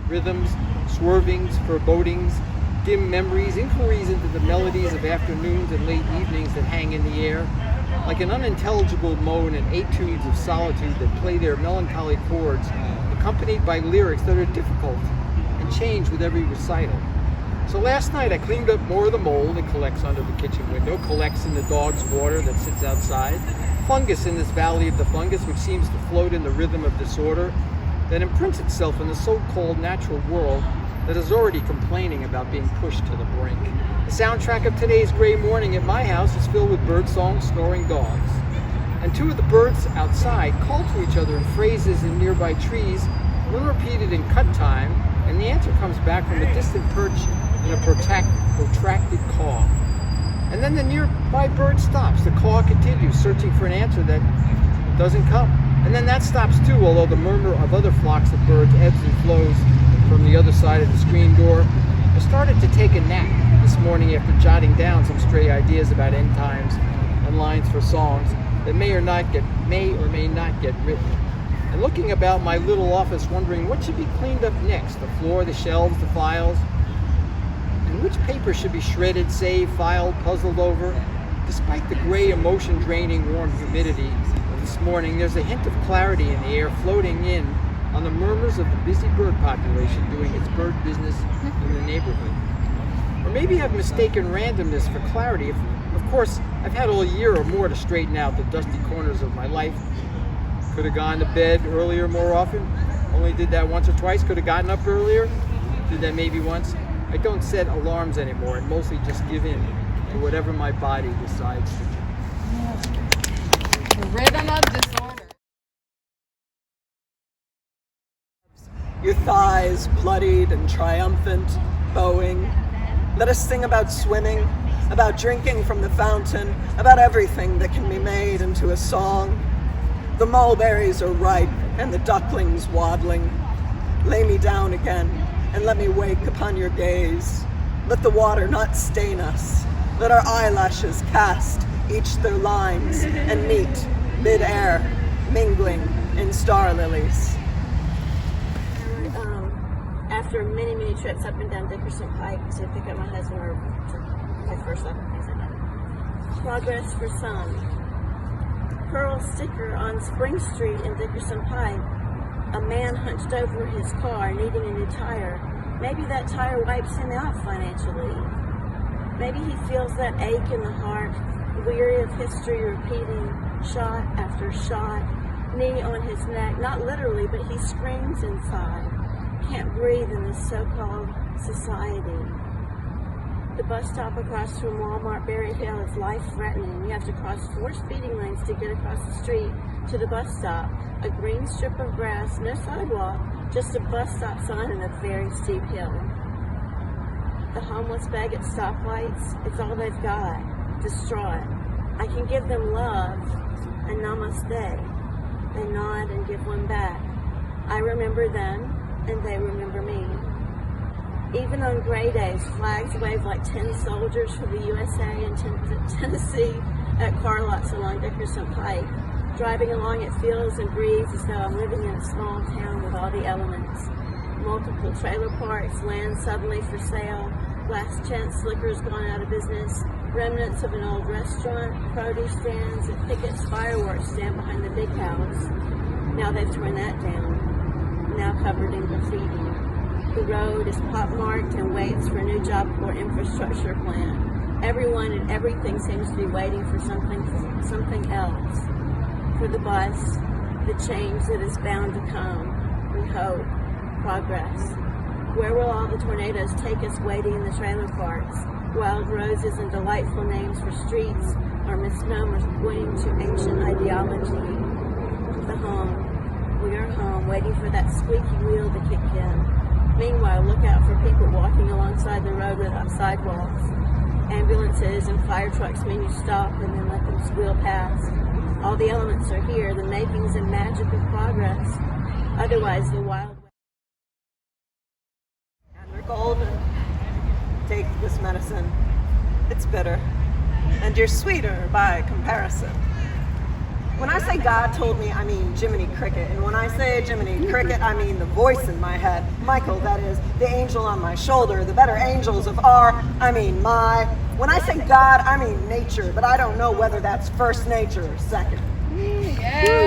rhythms, swervings, forebodings, dim memories, inquiries into the melodies of afternoons and late evenings that hang in the air, like an unintelligible moan and etudes of solitude that play their melancholy chords, accompanied by lyrics that are difficult and change with every recital. So last night I cleaned up more of the mold that collects under the kitchen window, collects in the dog's water that sits outside, fungus in this valley of the fungus which seems to float in the rhythm of disorder that imprints itself in the so-called natural world that is already complaining about being pushed to the brink. The soundtrack of today's gray morning at my house is filled with birdsong, snoring dogs. And two of the birds outside call to each other in phrases in nearby trees, one repeated in cut time, and the answer comes back from a distant perch in a protracted caw. And then the nearby bird stops. The caw continues, searching for an answer that doesn't come. And then that stops too, although the murmur of other flocks of birds ebbs and flows from the other side of the screen door. I started to take a nap this morning after jotting down some stray ideas about end times and lines for songs that may or may not get written. And looking about my little office, wondering what should be cleaned up next, the floor, the shelves, the files, and which paper should be shredded, saved, filed, puzzled over. Despite the gray, emotion-draining, warm humidity of this morning, there's a hint of clarity in the air floating in on the murmurs of the busy bird population doing its bird business in the neighborhood. Or maybe I've mistaken randomness for clarity. Of course, I've had all year or more to straighten out the dusty corners of my life. Could have gone to bed earlier more often. Only did that once or twice. Could have gotten up earlier. Did that maybe once. I don't set alarms anymore and mostly just give in to whatever my body decides to do. The rhythm of disorder. Your thighs bloodied and triumphant, bowing. Let us sing about swimming, about drinking from the fountain, about everything that can be made into a song. The mulberries are ripe and the ducklings waddling. Lay me down again and let me wake upon your gaze. Let the water not stain us. Let our eyelashes cast each their lines and meet mid-air, mingling in star lilies. After many, many trips up and down Dickerson Pike to pick up my husband or my first love and things like that. Progress for some. Pearl sticker on Spring Street in Dickerson Pike. A man hunched over his car needing a new tire. Maybe that tire wipes him out financially. Maybe he feels that ache in the heart, weary of history repeating shot after shot, knee on his neck, not literally, but he screams inside. Can't breathe in this so-called society. The bus stop across from Walmart Berry Hill is life-threatening. You have to cross 4 speeding lanes to get across the street to the bus stop. A green strip of grass, no sidewalk, just a bus stop sign and a very steep hill. The homeless beg at stoplights, it's all they've got. Distraught. I can give them love and namaste. They nod and give one back. I remember them and they remember me. Even on gray days, flags wave like 10 soldiers for the USA in Tennessee at car lots along Dickerson Pike. Driving along, it feels and breathes as though I'm living in a small town with all the elements. Multiple trailer parks, land suddenly for sale, last chance liquor's gone out of business, remnants of an old restaurant, produce stands, and pickets fireworks stand behind the big house. Now they've torn that down, now covered in graffiti. The road is pockmarked and waits for a new job corps infrastructure plan. Everyone and everything seems to be waiting for something else. For the bus, the change that is bound to come. We hope. Progress. Where will all the tornadoes take us waiting in the trailer parks? Wild roses and delightful names for streets are misnomers pointing to ancient ideology. The home. We are home, waiting for that squeaky wheel to kick in. Meanwhile, look out for people walking alongside the road without sidewalks. Ambulances and fire trucks mean you stop and then let them squeal past. All the elements are here, the makings and magic of progress. Otherwise, the wild... And we're golden. Take this medicine. It's bitter. And you're sweeter by comparison. When I say God told me, I mean Jiminy Cricket. And when I say Jiminy Cricket, I mean the voice in my head. Michael, that is, the angel on my shoulder, the better angels of our, I mean my. When I say God, I mean nature, but I don't know whether that's first nature or second. Yeah.